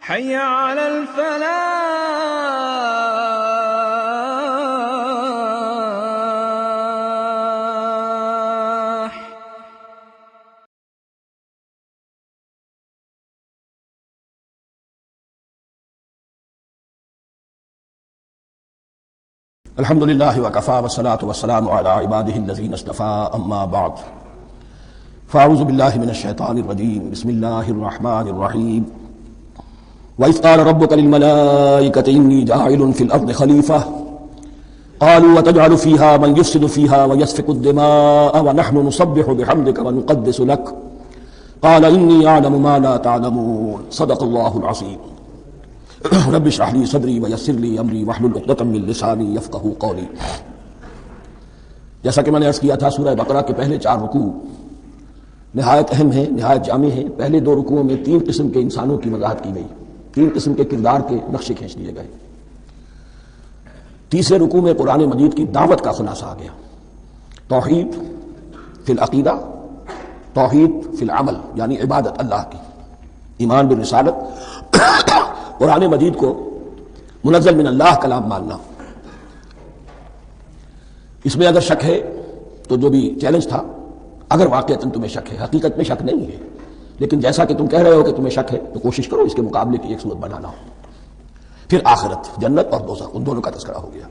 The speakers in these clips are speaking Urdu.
حي على الفلاح. الحمد لله وكفى والصلاة والسلام على عباده الذين اصطفى أما بعد فأعوذ بالله من الشيطان الرجيم بسم الله الرحمن الرحيم وإذ قال ربك للملائكة إني جاعل في الأرض خليفة قالوا وتجعل فيها من يفسد فيها ويسفك الدماء ونحن نسبح بحمدك ونقدس لك قال إني أعلم ما لا تعلمون صدق الله العظيم رب اشرح لي صدری ویسر لی امری واحلل عقدۃ من لسانی یفقہوا قولی۔ جیسا کہ میں نے عرض کیا تھا، سورہ بقرہ کے پہلے 4 رکوع نہایت اہم ہیں، نہایت جامع ہیں۔ پہلے 2 رکوعوں میں 3 قسم کے انسانوں کی وضاحت کی گئی، 3 قسم کے کردار کے نقشے کھینچ دیے گئے۔ تیسرے رکوع میں قرآن مجید کی دعوت کا خلاصہ آ گیا، توحید فی العقیدہ، توحید فی العمل، یعنی عبادت اللہ کی، ایمان بالرسالت، قرآن مجید کو منزل من اللہ کلام ماننا۔ اس میں اگر شک ہے تو جو بھی چیلنج تھا، اگر واقعتاً تمہیں شک ہے، حقیقت میں شک نہیں ہے، لیکن جیسا کہ تم کہہ رہے ہو کہ تمہیں شک ہے تو کوشش کرو اس کے مقابلے کی ایک صورت بنانا ہو۔ پھر آخرت، جنت اور دوزخ، ان دونوں کا تذکرہ ہو گیا۔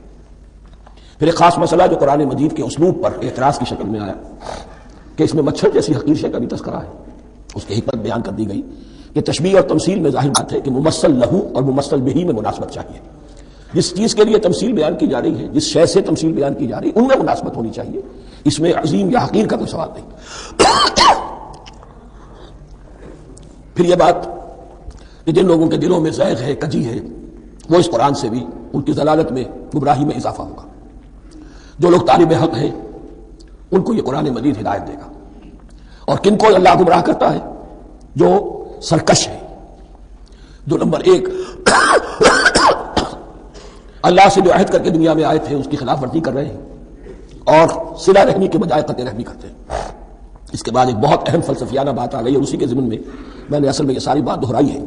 پھر ایک خاص مسئلہ جو قرآن مجید کے اسلوب پر اعتراض کی شکل میں آیا کہ اس میں مچھر جیسی حقیر شے کا بھی تذکرہ ہے، اس کی حکمت بیان کر دی گئی کہ تشبیہ اور تمثیل میں ظاہر بات ہے کہ ممثل لہو اور ممثل بہی میں مناسبت چاہیے۔ جس چیز کے لیے تمثیل بیان کی جا رہی ہے، جس شے سے تمثیل بیان کی جا رہی ہے، ان میں مناسبت ہونی چاہیے، اس میں عظیم یا حقیر کا کوئی سوال نہیں۔ پھر یہ بات کہ جن لوگوں کے دلوں میں زیغ ہے، کجی ہے، وہ اس قرآن سے بھی ان کی ضلالت میں، گمراہی میں اضافہ ہوگا۔ جو لوگ طالب حق ہیں ان کو یہ قرآن مجید ہدایت دے گا، اور کن کو اللہ گمراہ کرتا ہے؟ جو سرکش ہے، جو نمبر 1 اللہ سے جو عہد کر کے دنیا میں آئے تھے اس کی خلاف ورزی کر رہے ہیں اور صلہ رحمی کے بجائے قطع رحمی کرتے ہیں۔ اس کے بعد ایک بہت اہم فلسفیانہ بات آ گئی اور اسی کے ضمن میں میں نے اصل میں یہ ساری بات دہرائی ہے۔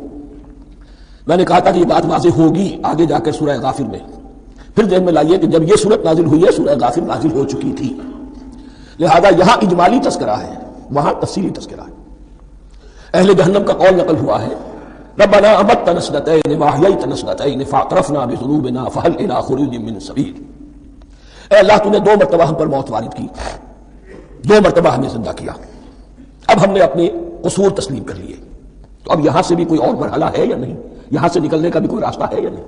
میں نے کہا تھا کہ یہ بات واضح ہوگی آگے جا کر سورہ غافر میں۔ پھر ذہن میں لائیے کہ جب یہ صورت نازل ہوئی ہے، سورہ غافر نازل ہو چکی تھی، لہذا یہاں اجمالی تذکرہ ہے، وہاں تفصیلی تذکرہ ہے۔ اہل جہنم کا قول نقل ہوا ہے، ربنا امتنا اثنتین واحییتنا اثنتین فاعترفنا بذنوبنا فهل الى خروج من سبیل۔ اے اللہ، تو نے 2 مرتبہ ہم پر موت وارد کی، 2 مرتبہ ہمیں زندہ کیا، اب ہم نے اپنے قصور تسلیم کر لیے، تو اب یہاں سے بھی کوئی اور مرحلہ ہے یا نہیں؟ یہاں سے نکلنے کا بھی کوئی راستہ ہے یا نہیں؟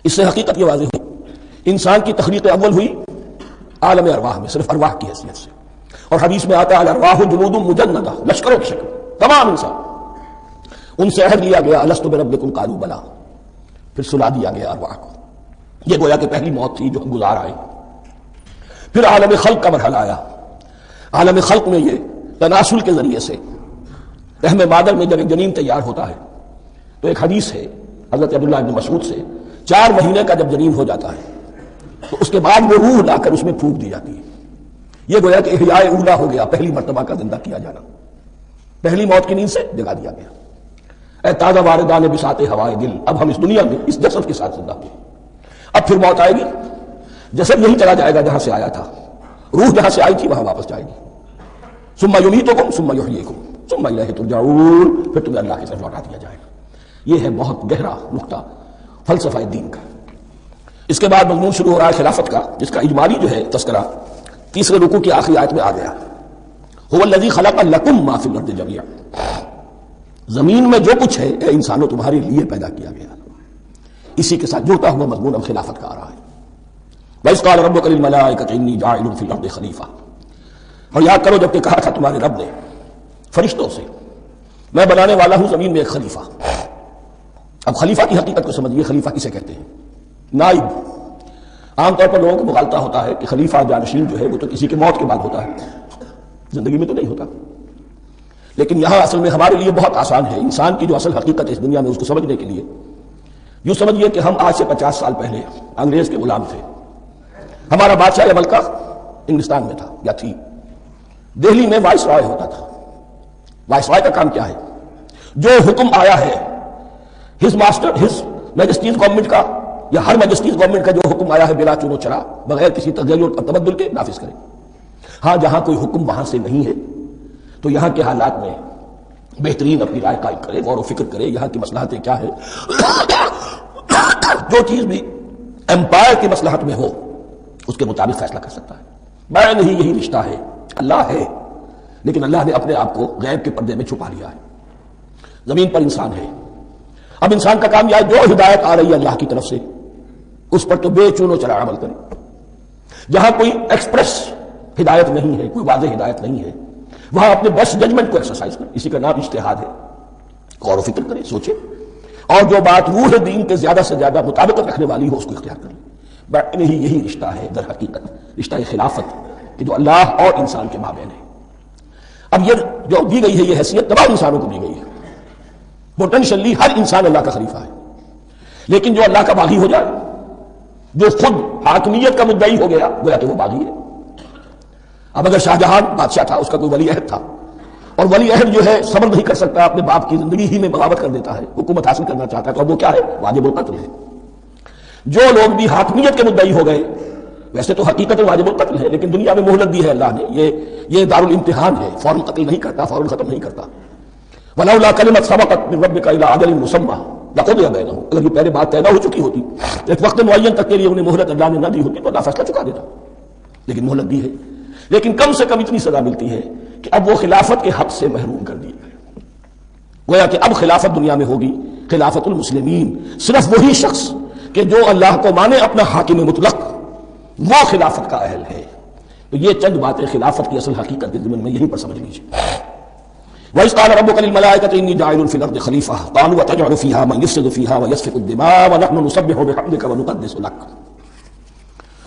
اس سے حقیقت یہ واضح ہوئی، انسان کی تخلیق اول ہوئی عالم ارواح میں، صرف ارواح کی حیثیت سے، اور حدیث میں آتا ہے الارواح جنود مجندہ، لشکروں کی شکل، تمام انسان، ان سے عہد لیا گیا الست بربکم قالوا بلا، پھر سلا دیا گیا ارواح کو۔ یہ گویا کہ پہلی موت تھی جو ہم گزار آئے۔ پھر عالم خلق کا مرحلہ آیا۔ عالم خلق میں یہ تناسل کے ذریعے سے رحم مادر میں جب ایک جنین تیار ہوتا ہے تو ایک حدیث ہے حضرت عبداللہ بن مسعود سے، 4 مہینے کا جب جنین ہو جاتا ہے تو اس کے بعد وہ روح لا کر اس میں پھونک دی جاتی ہے۔ یہ گویا کہ احیاء اولا ہو گیا، پہلی مرتبہ کا زندہ کیا جانا، پہلی موت کی نیند سے جگا دیا گیا۔ اے تازہ واردان بساط ہوائے دل، اب ہم اس دنیا میں اس جسد کے ساتھ زندہ ہوئے، اب پھر موت آئے گی، جسد یہی چلا جائے گا جہاں سے آیا تھا، روح جہاں سے آئی تھی وہاں واپس جائے گی۔ ثم یمیتکم ثم یحییکم ثم الیہ ترجعون، پھر تمہیں اللہ کی طرف لوٹا دیا جائے گا۔ یہ ہے بہت گہرا نقطہ فلسفہ دین کا۔ اس کے بعد مضمون شروع ہو رہا ہے خلافت کا، جس کا اجمالی جو ہے تذکرہ تیسرے رکوع کی آخری آیت میں آ گیا، هو الذی خلق لکم ما فی الارض جميعا، زمین میں جو کچھ ہے اے انسانوں تمہارے لیے پیدا کیا گیا۔ اسی کے ساتھ جڑتا ہوا مضمون اب خلافت کا آ رہا ہے۔ وَإِذْ قَالَ رَبُّكَ لِلْمَلَائِكَةِ إِنِّي جَاعِلٌ فِي الْأَرْضِ خَلِيفَةً، اور یاد کرو جب کہ کہا تھا تمہارے رب نے فرشتوں سے، میں بنانے والا ہوں زمین میں ایک خلیفہ۔ اب خلیفہ کی حقیقت کو سمجھیے، خلیفہ کسے کہتے ہیں؟ نائب۔ عام طور پر لوگوں کو مغالطہ ہوتا ہے کہ خلیفہ جانشین جو ہے وہ تو کسی کی موت کے بعد ہوتا ہے، زندگی میں تو نہیں ہوتا۔ لیکن یہاں اصل میں ہمارے لیے بہت آسان ہے، انسان کی جو اصل حقیقت ہے اس دنیا میں اس کو سمجھنے کے لیے یوں سمجھیے کہ ہم آج سے 50 سال پہلے انگریز کے غلام تھے۔ ہمارا بادشاہ ملکہ انگلستان میں تھا یا تھی، دہلی میں وائس رائے ہوتا تھا۔ وائس رائے کا کام کیا ہے؟ جو حکم آیا ہے his master his majesty's government کا یا ہر میجسٹیز گورنمنٹ کا جو حکم آیا ہے بلا چون و چرا بغیر کسی تغیر اور تبدل کے نافذ کرے. ہاں جہاں کوئی حکم وہاں سے نہیں ہے تو یہاں کے حالات میں بہترین اپنی رائے قائم کرے، غور و فکر کرے یہاں کی مصلحتیں کیا ہے. جو چیز بھی امپائر کی مصلحت میں ہو اس کے مطابق فیصلہ کر سکتا ہے. بین ہی یہی رشتہ ہے. اللہ ہے لیکن اللہ نے اپنے آپ کو غیب کے پردے میں چھپا لیا ہے. زمین پر انسان ہے. اب انسان کا کام یہ ہے جو ہدایت آ رہی ہے اللہ کی طرف سے اس پر تو بے چون و چرا عمل کرے. جہاں کوئی ایکسپریس ہدایت نہیں ہے، کوئی واضح ہدایت نہیں ہے، وہاں اپنے بیسٹ ججمنٹ کو ایکسرسائز کرے. اسی کا نام اجتہاد ہے. غور و فکر کرے، سوچے، اور جو بات روح دین کے زیادہ سے زیادہ مطابقت رکھنے والی ہو اس کو اختیار کرے. نہیں یہی رشتہ ہے در حقیقت رشتہ خلافت کہ جو اللہ اور انسان کے مابین ہے. اب یہ جو دی گئی ہے یہ حیثیت تمام انسانوں کو دی گئی ہے. پوٹینشلی ہر انسان اللہ کا خلیفہ ہے. لیکن جو اللہ کا باغی ہو جائے، جو خود حاکمیت کا مدعی ہو گیا، گویا کہ وہ باغی ہے. اب اگر شاہ جہاں بادشاہ تھا، اس کا کوئی ولی عہد تھا، اور ولی عہد جو ہے صبر نہیں کر سکتا، اپنے باپ کی زندگی ہی میں بغاوت کر دیتا ہے، حکومت حاصل کرنا چاہتا ہے، تو اب وہ کیا ہے؟ واجب القتل ہے. جو لوگ بھی حاکمیت کے مدعی ہو گئے، ویسے تو حقیقت واجب القتل ہے لیکن دنیا میں مہلت دی ہے اللہ نے. یہ دارالامتحان ہے، فوراً قتل نہیں کرتا، فوراً ختم نہیں کرتا. وَلَوْلَا كَلِمَةٌ سَبَقَتْ مِن رَبِّكَ إِلَىٰ أَجَلٍ مُّسَمًّى لَقُضِيَ بَيْنَهُمْ. اگر یہ پہلے بات طے ہو چکی ہوتی، ایک وقت معین تک کے لیے انہیں مہلت اللہ نے نہ دی ہوتی تو اللہ فیصلہ چکا دیتا. لیکن مہلت دی ہے. لیکن کم سے کم اتنی سزا ملتی ہے کہ اب وہ خلافت کے حق سے محروم کر دیے گئے. گویا کہ اب خلافت دنیا میں ہوگی خلافت المسلمین. صرف وہی شخص کہ جو اللہ کو مانے اپنا حاکم مطلق، وہ خلافت کا اہل ہے. تو یہ چند باتیں خلافت کی اصل حقیقت کے ضمن میں یہیں پر سمجھ لیجیے. وَإِذْ قَالَ رَبُّكَ لِلْمَلَائِكَةِ إِنِّي جَاعِلٌ فِي الْأَرْضِ خَلِيفَةً قَالُوا أَتَجْعَلُ فِيهَا مَن يُفْسِدُ فِيهَا وَيَسْفِكُ الدِّمَاءَ وَنَحْنُ نُسَبِّحُ بِحَمْدِكَ وَنُقَدِّسُ لَكَ.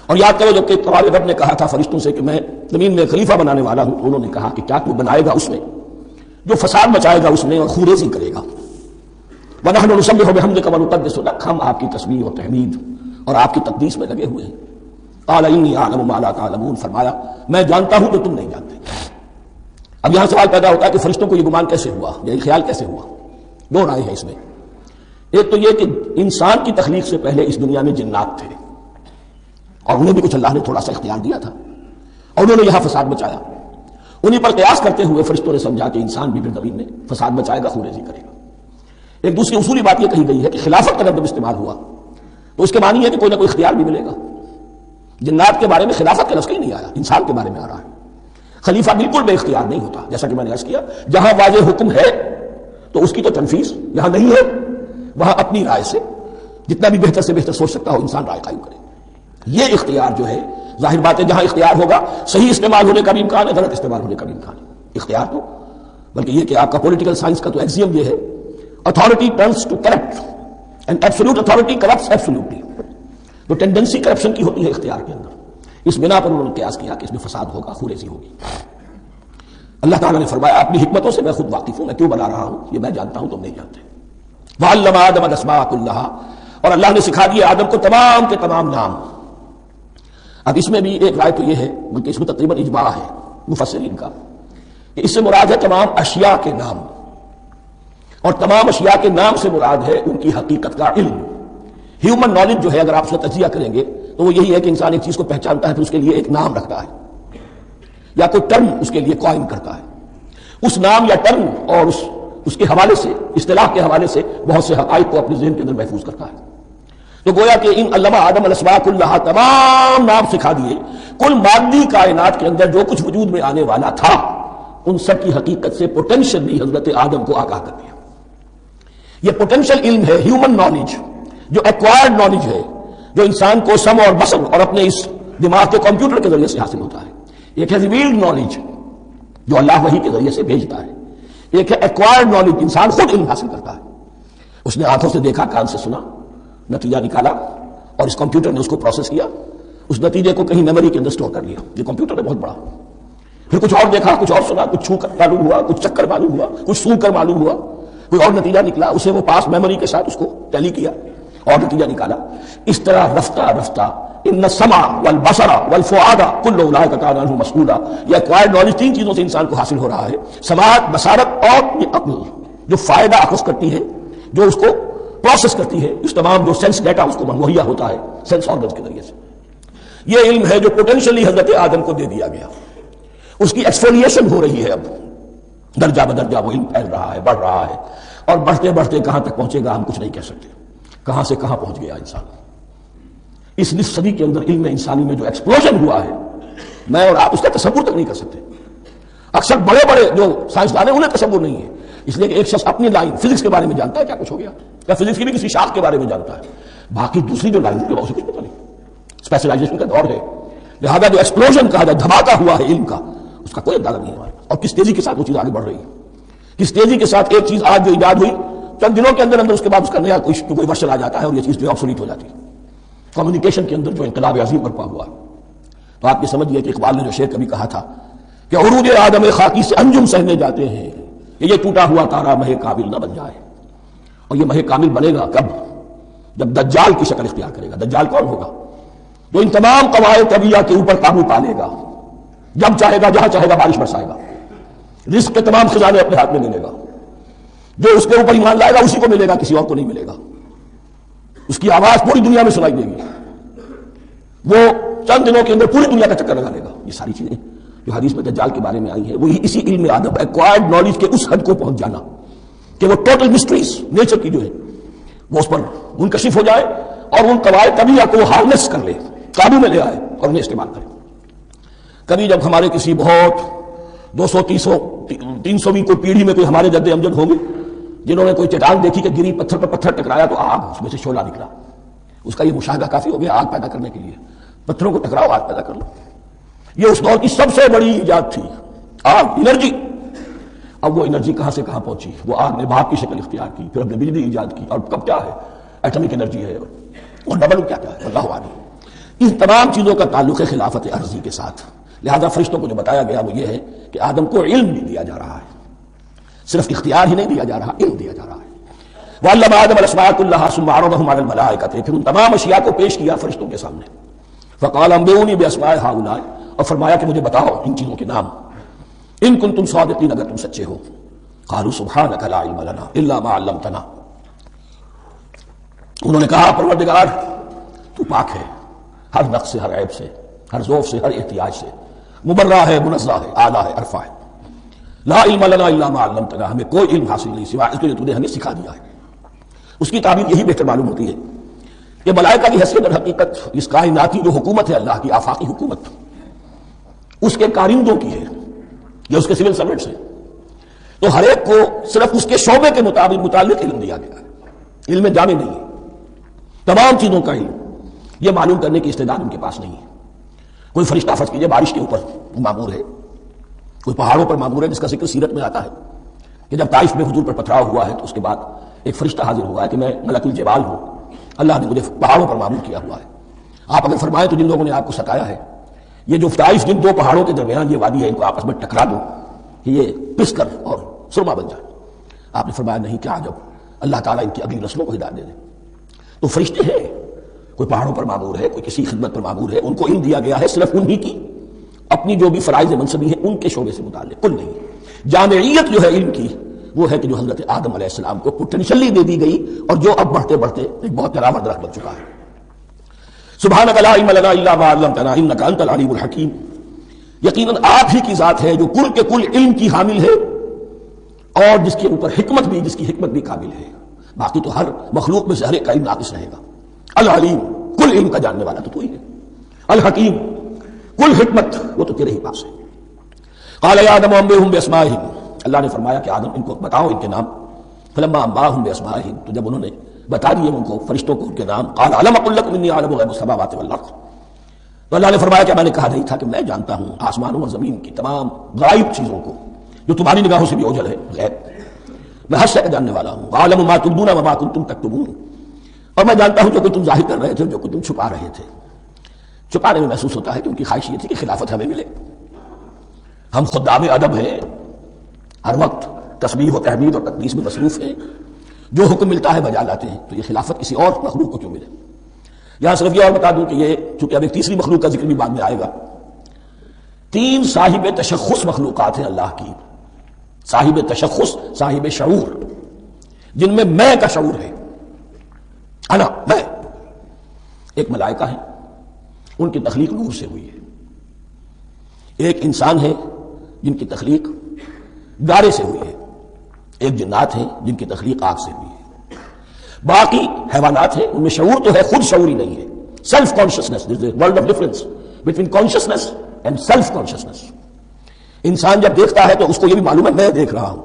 اور یاد کرو جب کہ تمہارے رب نے کہا تھا فرشتوں سے کہ میں زمین میں خلیفہ بنانے والا ہوں، انہوں نے کہا کہ کیا تو بنائے گا اس میں جو فساد مچائے گا اس میں اور خوریزی کرے گا. وَنَحْنُ نُسَبِّحُ بِحَمْدِكَ وَنُقَدِّسُ لَكَ. ہم آپ کی تسبیح اور تحمید اور آپ کی تقدیس میں لگے ہوئے ہیں. قَالَ إِنِّي أَعْلَمُ مَا لَا تَعْلَمُونَ. فرمایا میں جانتا ہوں جو تم نہیں جانتے. اب یہاں سوال پیدا ہوتا ہے کہ فرشتوں کو یہ گمان کیسے ہوا، یہ خیال کیسے ہوا؟ دو رائے ہیں اس میں. ایک تو یہ کہ انسان کی تخلیق سے پہلے اس دنیا میں جنات تھے اور انہیں بھی کچھ اللہ نے تھوڑا سا اختیار دیا تھا اور انہوں نے یہاں فساد مچایا. انہیں پر قیاس کرتے ہوئے فرشتوں نے سمجھا کہ انسان بھی پھر زمین میں فساد مچائے گا، خوریزی کرے گا. ایک دوسری اصولی بات یہ کہی گئی ہے کہ خلافت کا لفظ استعمال ہوا تو اس کے معنی ہے کہ کوئی نہ کوئی اختیار بھی ملے گا. جنات کے بارے میں خلافت کا لفظ کہیں نہیں آیا، انسان کے بارے میں آ رہا ہے. خلیفہ بالکل بے اختیار نہیں ہوتا، جیسا کہ میں نے عرض کیا. جہاں واضح حکم ہے تو اس کی تو تنفیذ، یہاں نہیں ہے وہاں اپنی رائے سے جتنا بھی بہتر سے بہتر سوچ سکتا ہو انسان رائے قائم کرے. یہ اختیار جو ہے ظاہر بات ہے جہاں اختیار ہوگا صحیح استعمال ہونے کا بھی امکان ہے، غلط استعمال ہونے کا بھی امکان ہے. اختیار تو بلکہ یہ کہ آپ کا پولیٹیکل سائنس کا تو ایکسیم یہ ہے authority turns to corrupt and absolute authority corrupts absolutely. تو ٹینڈنسی کرپشن کی ہوتی ہے اختیار کے اندر. اس بنا پر انہوں نے قیاس کیا کہ اس میں فساد ہوگا، خوریزی ہوگی. اللہ تعالیٰ نے فرمایا اپنی حکمتوں سے میں خود واقف ہوں، میں کیوں بنا رہا ہوں یہ میں جانتا ہوں، تم نہیں جانتے. وَعَلَّمَ آدَمَ الْأَسْمَاءَ كُلَّهَا. اور اللہ نے سکھا دیے آدم کو تمام کے تمام نام. اب اس میں بھی ایک رائے تو یہ ہے بلکہ اس میں تقریباً اجماع ہے مفسرین کا کہ اس سے مراد ہے تمام اشیاء کے نام، اور تمام اشیاء کے نام سے مراد ہے ان کی حقیقت کا علم. ہیومن نالج جو ہے اگر آپ اس کا تجزیہ کریں گے تو وہ یہی ہے کہ انسان ایک چیز کو پہچانتا ہے پھر اس کے لیے ایک نام رکھتا ہے یا کوئی ٹرم اس کے لیے قائم کرتا ہے. اس نام یا ٹرم اور اس کے حوالے سے، اصطلاح کے حوالے سے بہت سے حقائق کو اپنے ذہن کے اندر محفوظ کرتا ہے. تو گویا کہ ان علمہ آدم الاسماء کلھا تمام نام سکھا دیے. کل مادی کائنات کے اندر جو کچھ وجود میں آنے والا تھا ان سب کی حقیقت سے پوٹینشلی حضرت آدم کو آگاہ کر دیا. یہ پوٹینشل علم ہے، ہیومن نالج جو ایکوائرڈ نالج ہے، جو انسان کو سم اور بصر اور اپنے اس دماغ کے کمپیوٹر کے ذریعے سے حاصل ہوتا ہے. ایک ہے ریویلڈ نالج جو اللہ وحی کے ذریعے سے بھیجتا ہے. ایک ہے ایکوائرڈ نالج، انسان خود علم حاصل کرتا ہے. اس نے آنکھوں سے دیکھا، کان سے سنا، نتیجہ نکالا اور اس کمپیوٹر نے اس کو پروسیس کیا، اس نتیجے کو کہیں میموری کے اندر سٹور کر لیا. یہ کمپیوٹر ہے بہت بڑا. پھر کچھ اور دیکھا، کچھ اور سنا، کچھ چھو کر معلوم ہوا، کچھ چکر معلوم ہوا، کچھ سون کر معلوم ہوا، کوئی اور نتیجہ نکلا، اسے وہ پاس میموری کے ساتھ اس کو ٹیلی کیا اور نتیجہ نکالا. اس طرح رفتہ رفتہ ان السمع والبصر والفؤاد كل اولئک کان عنہ مسئولا. یہ ایکوائرڈ نالج تین چیزوں سے انسان کو حاصل ہو رہا ہے: سماعت، بصارت اور یہ عقل جو فائدہ اخذ کرتی ہے، جو اس کو پروسیس کرتی ہے، اس تمام جو سینس ڈیٹا اس کو مہیا ہوتا ہے سینس آرگنز کے ذریعے سے. یہ علم ہے جو پوٹینشلی حضرت آدم کو دے دیا گیا. اس کی ایکسفولیشن ہو رہی ہے، اب درجہ بدرجہ وہ علم پھیل رہا ہے، بڑھ رہا ہے، اور بڑھتے بڑھتے کہاں تک پہنچے گا ہم کچھ نہیں کہہ سکتے. کہاں سے کہاں پہنچ گیا انسان. اس نصف صدی کے اندر علم انسانی میں جو ایکسپلوژن ہوا ہے، میں اور آپ اس کا تصور تک نہیں کر سکتے. اکثر بڑے بڑے جو سائنسدان ہیں انہیں تصور نہیں ہے، اس لیے کہ ایک شخص اپنی لائن فزکس کے بارے میں جانتا ہے کیا کچھ ہو گیا، یا فزکس کی بھی کسی شاخ کے بارے میں جانتا ہے، باقی دوسری جو لائن اسے کچھ پتہ نہیں. اسپیشلائزیشن کا دور ہے، لہذا جو ایکسپلوژن کہا جائے، دھماکہ ہوا ہے علم کا، اس کا کوئی اندازہ نہیں ہے. اور کس تیزی کے ساتھ وہ چیز آگے بڑھ رہی ہے، کس تیزی کے ساتھ ایک چیز آج جو ایجاد ہوئی چند دنوں کے اندر اس کے بعد اس کا نیا کوئی ورژن آ جاتا ہے اور یہ چیز جو آبسولیٹ ہو جاتی ہے. کمیونیکیشن کے اندر جو انقلاب عظیم برپا ہوا. تو آپ یہ سمجھیے کہ اقبال نے جو شعر کبھی کہا تھا کہ عروج آدم خاکی سے انجم سہنے جاتے ہیں کہ یہ ٹوٹا ہوا تارا مہ کامل نہ بن جائے. اور یہ مہ کامل بنے گا کب؟ جب دجال کی شکل اختیار کرے گا. دجال کون ہوگا؟ جو ان تمام قواعد طبیعہ کے اوپر قابو پا لے گا، جب چاہے گا جہاں چاہے گا بارش برسائے گا، رزق کے تمام خزانے اپنے ہاتھ میں لے لے گا، جو اس کے اوپر ایمان لائے گا اسی کو ملے گا، کسی اور کو نہیں ملے گا. اس کی آواز پوری دنیا میں سنائی دے گی، وہ چند دنوں کے اندر پوری دنیا کا چکر لگا لے گا. یہ ساری چیزیں جو حدیث میں دجال کے بارے میں آئی ہیں وہی اسی علم آدم ایکوائرڈ نالج کے اس حد کو پہنچ جانا کہ وہ ٹوٹل مسٹریز نیچر کی جو ہے وہ اس پر منکشف ہو جائے اور ان قواعد طبیعہ کو ہارنس کر لے، قابو میں لے آئے اور انہیں استعمال کرے. کبھی جب ہمارے کسی بہت 200-300ویں کوئی پیڑھی میں کوئی ہمارے جد امجد ہوں گے جنہوں نے کوئی چٹان دیکھی کہ گری پتھر پر پتھر ٹکرایا تو آگ اس میں سے شعلہ نکلا، اس کا یہ مشاہدہ کافی ہو گیا آگ پیدا کرنے کے لیے. پتھروں کو ٹکراؤ آگ پیدا کر لو. یہ اس دور کی سب سے بڑی ایجاد تھی، آگ، انرجی. اب وہ انرجی کہاں سے کہاں پہنچی. وہ آگ نے بھاپ کی شکل اختیار کی، پھر ہم نے بجلی ایجاد کی، اور کب کیا ہے ایٹمک انرجی ہے، اور ڈبل کیا ہے اللہ عالم. ان تمام چیزوں کا تعلق ہے خلافت عرضی کے ساتھ. لہذا فرشتوں کو جو بتایا گیا وہ یہ ہے کہ آدم کو علم بھی دیا جا رہا ہے، صرف اختیار ہی نہیں دیا جا رہا، علم دیا جا رہا ہے. وَعَلَّمَ آدَمَ الْأَسْمَاءَ كُلَّهَا ثُمَّ عَرَضَهُمْ عَلَى الْمَلَائِكَةِ. پھر ان تمام اشیاء کو پیش کیا فرشتوں کے سامنے. فَقَالَ أَنبِئُونِي بِأَسْمَاءِ هَؤُلَاءِ. اور فرمایا کہ مجھے بتاؤ ان چیزوں کے نام، ان کنتم صادقین، اگر تم سچے ہو. قالوا سبحانك لا علم لنا الا ما علمتنا. انہوں نے کہا پروردگار تو پاک ہے ہر نقص سے، ہر عیب سے، ہر ذوف سے، ہر احتیاج سے، مبرہ ہے، منزہ ہے، اعلیٰ ہے، عرفہ ہے. لا علم لنا الا ما علمتنا. ہمیں کوئی علم حاصل نہیں سوائے اس کے جو تو نے ہمیں سکھا دیا ہے. اس کی تعبیر یہی بہتر معلوم ہوتی ہے کہ ملائکہ کی حیثیت اور حقیقت اس کائناتی جو حکومت ہے اللہ کی آفاقی حکومت، اس کے کارندوں کی ہے یا اس کے سول سرونٹس ہیں. تو ہر ایک کو صرف اس کے شعبے کے متعلق علم دیا گیا ہے. علم جامع نہیں ہے، تمام چیزوں کا علم یہ معلوم کرنے کی استعداد ان کے پاس نہیں ہے. کوئی فرشتہ فرض کیجئے بارش کے اوپر معمور ہے، کوئی پہاڑوں پر معمور ہے، جس کا ذکر سیرت میں آتا ہے کہ جب طائف میں حضور پر پتھراؤ ہوا ہے تو اس کے بعد ایک فرشتہ حاضر ہوا ہے کہ میں ملک الجبال ہوں، اللہ نے مجھے پہاڑوں پر معمور کیا ہوا ہے. آپ اگر فرمائیں تو جن لوگوں نے آپ کو ستایا ہے، یہ جو طائف جن دو پہاڑوں کے درمیان یہ وادی ہے، ان کو آپس میں ٹکرا دو کہ یہ پس کر اور سرما بن جائے. آپ نے فرمایا نہیں، کیا جب اللہ تعالیٰ ان کی اگلی نسلوں کو ہدایت دے دے. تو فرشتے ہیں، کوئی پہاڑوں پر معمور ہے، کوئی کسی خدمت پر معمور ہے، ان کو علم دیا گیا ہے صرف انہی کی اپنی جو بھی فرائض منصبی ہیں ان کے شعبے سے متعلق، کل نہیں. جامعیت جو ہے علم کی وہ ہے کہ جو حضرت آدم علیہ السلام کو پوٹینشلی دے دی گئی اور جو اب بڑھتے بڑھتے ایک بہت بڑا درخت بن چکا ہے. سبحانک لا علم لنا الا ما علمتنا انک انت العلیم الحکیم. یقیناً آپ ہی کی ذات ہے جو کل کے کل علم کی حامل ہے اور جس کے اوپر حکمت بھی، جس کی حکمت بھی قابل ہے. باقی تو ہر مخلوق میں سے ہر ایک کا علم ناقص رہے گا. العلیم، کل علم کا جاننے والا تو ہی ہے. الحکیم، کل حکمت وہ تو تیرے ہی پاس ہے. قال یا آدم انبئہم باسمائہم. اللہ نے فرمایا کہ آدم ان کو بتاؤ ان کے نام. فلما انباہم باسمائہم، تو جب انہوں نے بتا دیے ان کو فرشتوں کو ان کے نام، قال الم اقل لکم انی اعلم غیب السماوات والارض. تو اللہ نے فرمایا کہ میں نے کہا نہیں تھا کہ میں جانتا ہوں آسمانوں اور زمین کی تمام غائب چیزوں کو جو تمہاری نگاہوں سے بھی اوجھل ہے، غیب. میں ہر شے کا جاننے والا ہوں. عالم ما تبدون وما کنتم تکتمون. اور میں جانتا ہوں جو کہ تم ظاہر کر رہے تھے، جو کہ تم چھپا رہے تھے. چھپانے میں محسوس ہوتا ہے کہ ان کی خواہش یہ تھی کہ خلافت ہمیں ملے. ہم خدام ادب ہیں، ہر وقت تسبیح و تحمید اور تقدیس میں مصروف ہیں، جو حکم ملتا ہے بجا لاتے ہیں. تو یہ خلافت کسی اور مخلوق کو کیوں ملے؟ یہاں صرف یہ اور بتا دوں کہ یہ چونکہ اب ایک تیسری مخلوق کا ذکر بھی بعد میں آئے گا. 3 صاحب تشخص مخلوقات ہیں اللہ کی. صاحب تشخص، صاحب شعور، جن میں میں کا شعور ہے. انا میں ایک ملائکہ ہے، ان کی تخلیق نور سے ہوئی ہے. ایک انسان ہے جن کی تخلیق گارے سے ہوئی ہے. ایک جنات ہیں جن کی تخلیق آگ سے ہوئی ہے. باقی حیوانات ہیں ان میں شعور تو ہے، خود شعوری نہیں ہے. Self consciousness, there is a world of difference between consciousness and self consciousness. انسان جب دیکھتا ہے تو اس کو یہ بھی معلوم ہے میں دیکھ رہا ہوں.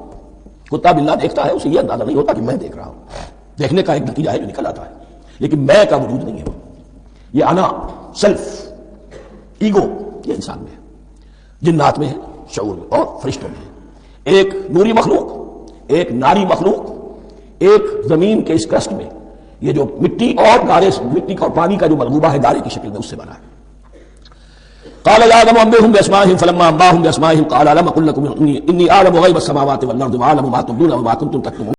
کتا بلا دیکھتا ہے اسے یہ اندازہ نہیں ہوتا کہ میں دیکھ رہا ہوں. دیکھنے کا ایک نتیجہ ہے جو نکل آتا ہے، لیکن میں کا وجود نہیں ہے. یہ انا، سیلف، ایگو، یہ انسان میں ہے. جنات میں ہے، شعور میں، اور فرشتوں میں ہے. ایک نوری مخلوق، ایک ناری مخلوق، ایک زمین کے اس کرسٹ میں، یہ جو مٹی اور گارے، مٹی اور پانی کا جو ملغوبہ ہے گارے کی شکل میں، اس سے بنا ہے. قال يا آدم أنبئهم بأسمائهم فلما أنبأهم بأسمائهم قال ألم أقل لكم إني أعلم غيب السماوات والأرض وأعلم ما تبدون وما كنتم تكتمون.